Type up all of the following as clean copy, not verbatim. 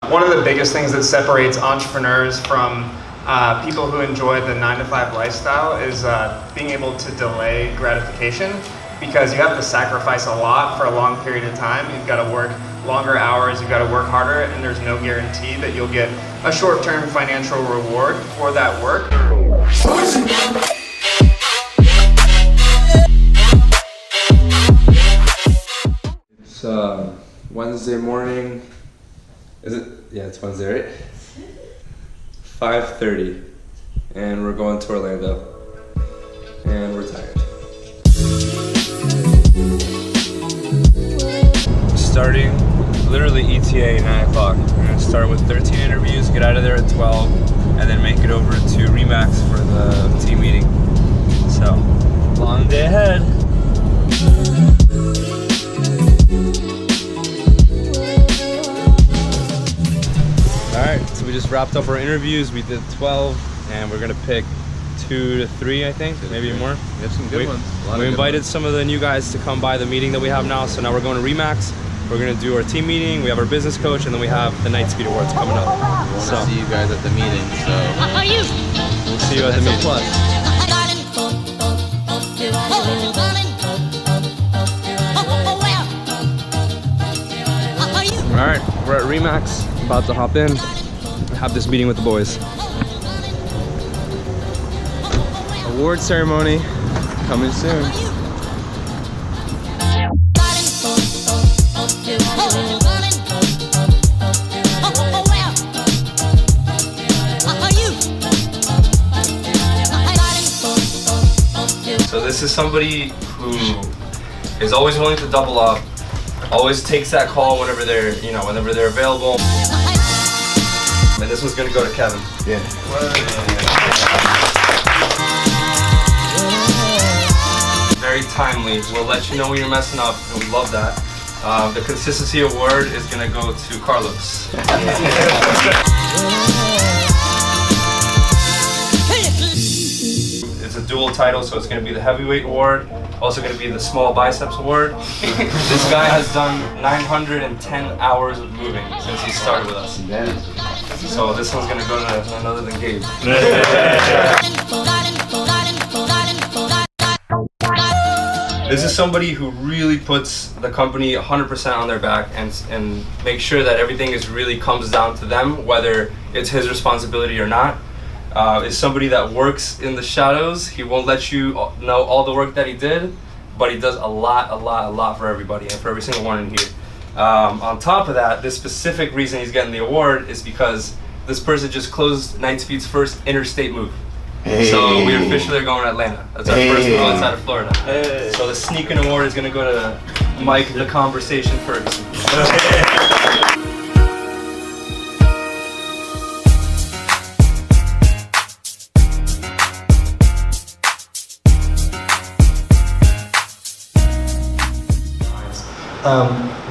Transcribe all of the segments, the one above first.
One of the biggest things that separates entrepreneurs from people who enjoy the 9-to-5 lifestyle is being able to delay gratification, because you have to sacrifice a lot for a long period of time. You've got to work longer hours, you've got to work harder, and there's no guarantee that you'll get a short-term financial reward for that work. It's Wednesday morning. Is it? Yeah, it's Wednesday, right? 5:30, and we're going to Orlando, and we're tired. Starting literally ETA 9 o'clock. We're gonna start with 13 interviews, get out of there at 12, and then make it over to Remax for the team meeting. So, long day ahead. Alright, so we just wrapped up our interviews. We did 12, and we're gonna pick 2 to 3, I think, maybe more. We have some good ones. We invited some of the new guys to come by the meeting that we have now, so now we're going to Remax. We're gonna do our team meeting, we have our business coach, and then we have the KNIGHTSPEED Awards coming up. So see you guys at the meeting, so we'll see you at the meeting. Alright, we're at Remax, about to hop in and have this meeting with the boys. award ceremony coming soon. So this is somebody who is always willing to double up, always takes that call whenever they're available. And this one's gonna go to Kevin. Yeah. Very timely. We'll let you know when you're messing up, and we love that. The consistency award is gonna go to Carlos. It's a dual title, so it's going to be the heavyweight award, also going to be the small biceps award. This guy has done 910 hours of moving since he started with us. So this one's going to go to none other than Gabe. This is somebody who really puts the company 100% on their back and makes sure that everything really comes down to them, whether it's his responsibility or not. Is somebody that works in the shadows. He won't let you know all the work that he did, but he does a lot for everybody and for every single one in here. On top of that, this specific reason he's getting the award is because this person just closed KNIGHTSPEED's first interstate move. Hey. So we officially are going to Atlanta. That's our first move outside of Florida. Hey. So the sneaking award is going to go to Mike the Conversation Ferguson.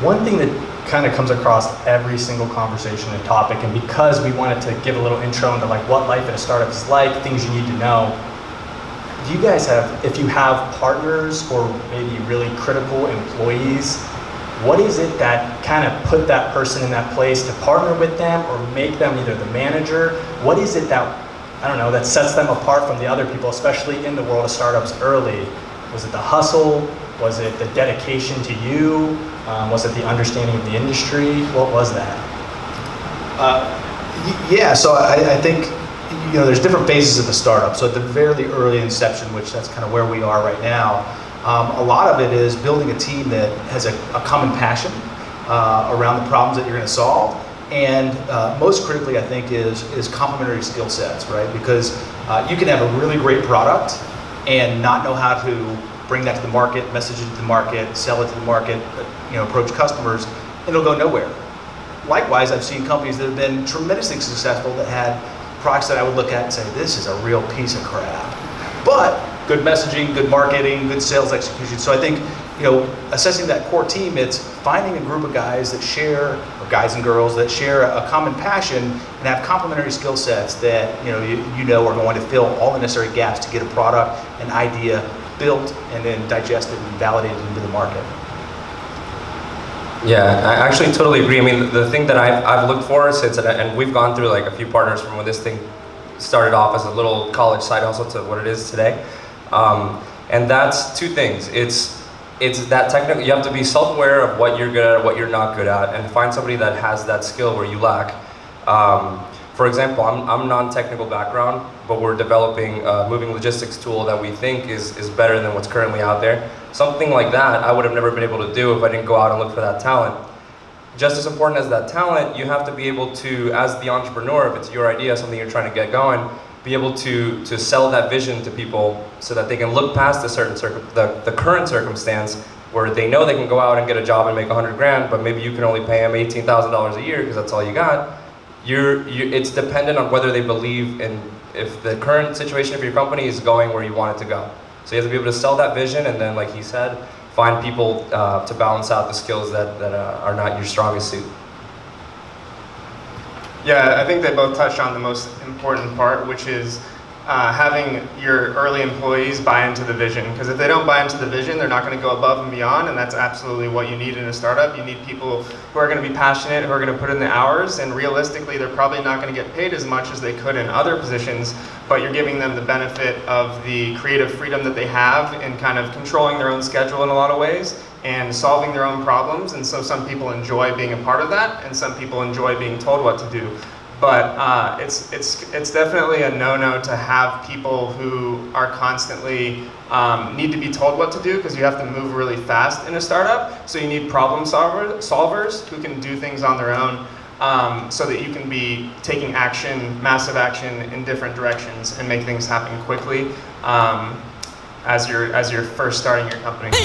One thing that kind of comes across every single conversation and topic, and because we wanted to give a little intro into like what life at a startup is like, things you need to know. Do you guys have, if you have partners or maybe really critical employees, what is it that kind of put that person in that place to partner with them or make them either the manager? What is it that, I don't know, that sets them apart from the other people, especially in the world of startups early? Was it the hustle? Was it the dedication to you? Was it the understanding of the industry? What was that? Yeah, so I think there's different phases of the startup. So at the very early inception, which that's kind of where we are right now, a lot of it is building a team that has a common passion around the problems that you're going to solve. And most critically, I think, is complementary skill sets, right? Because you can have a really great product and not know how to bring that to the market, message it to the market, sell it to the market, approach customers, and it'll go nowhere. Likewise, I've seen companies that have been tremendously successful that had products that I would look at and say, this is a real piece of crap. But good messaging, good marketing, good sales execution. So I think, assessing that core team, it's finding a group of guys that share, or guys and girls that share a common passion and have complementary skill sets that you know are going to fill all the necessary gaps to get a product, an idea built and then digested and validated into the market. Yeah, I actually totally agree. I mean, the thing that I've looked for since, and we've gone through like a few partners from when this thing started off as a little college side hustle to what it is today. And that's two things. It's that technical, you have to be self-aware of what you're good at, what you're not good at, and find somebody that has that skill where you lack. For example, I'm non-technical background, but we're developing a moving logistics tool that we think is better than what's currently out there. Something like that, I would have never been able to do if I didn't go out and look for that talent. Just as important as that talent, you have to be able to, as the entrepreneur, if it's your idea, something you're trying to get going, be able to sell that vision to people so that they can look past the current circumstance where they know they can go out and get a job and make 100 grand, but maybe you can only pay them $18,000 a year because that's all you got. It's dependent on whether they believe in if the current situation of your company is going where you want it to go. So you have to be able to sell that vision, and then, like he said, find people to balance out the skills that are not your strongest suit. Yeah, I think they both touched on the most important part, which is having your early employees buy into the vision. Because if they don't buy into the vision, they're not going to go above and beyond, and that's absolutely what you need in a startup. You need people who are going to be passionate, who are going to put in the hours, and realistically, they're probably not going to get paid as much as they could in other positions, but you're giving them the benefit of the creative freedom that they have in kind of controlling their own schedule in a lot of ways and solving their own problems. And so some people enjoy being a part of that, and some people enjoy being told what to do. But it's definitely a no-no to have people who are constantly need to be told what to do, because you have to move really fast in a startup. So you need problem solvers who can do things on their own, so that you can be taking action, massive action in different directions and make things happen quickly as you're first starting your company.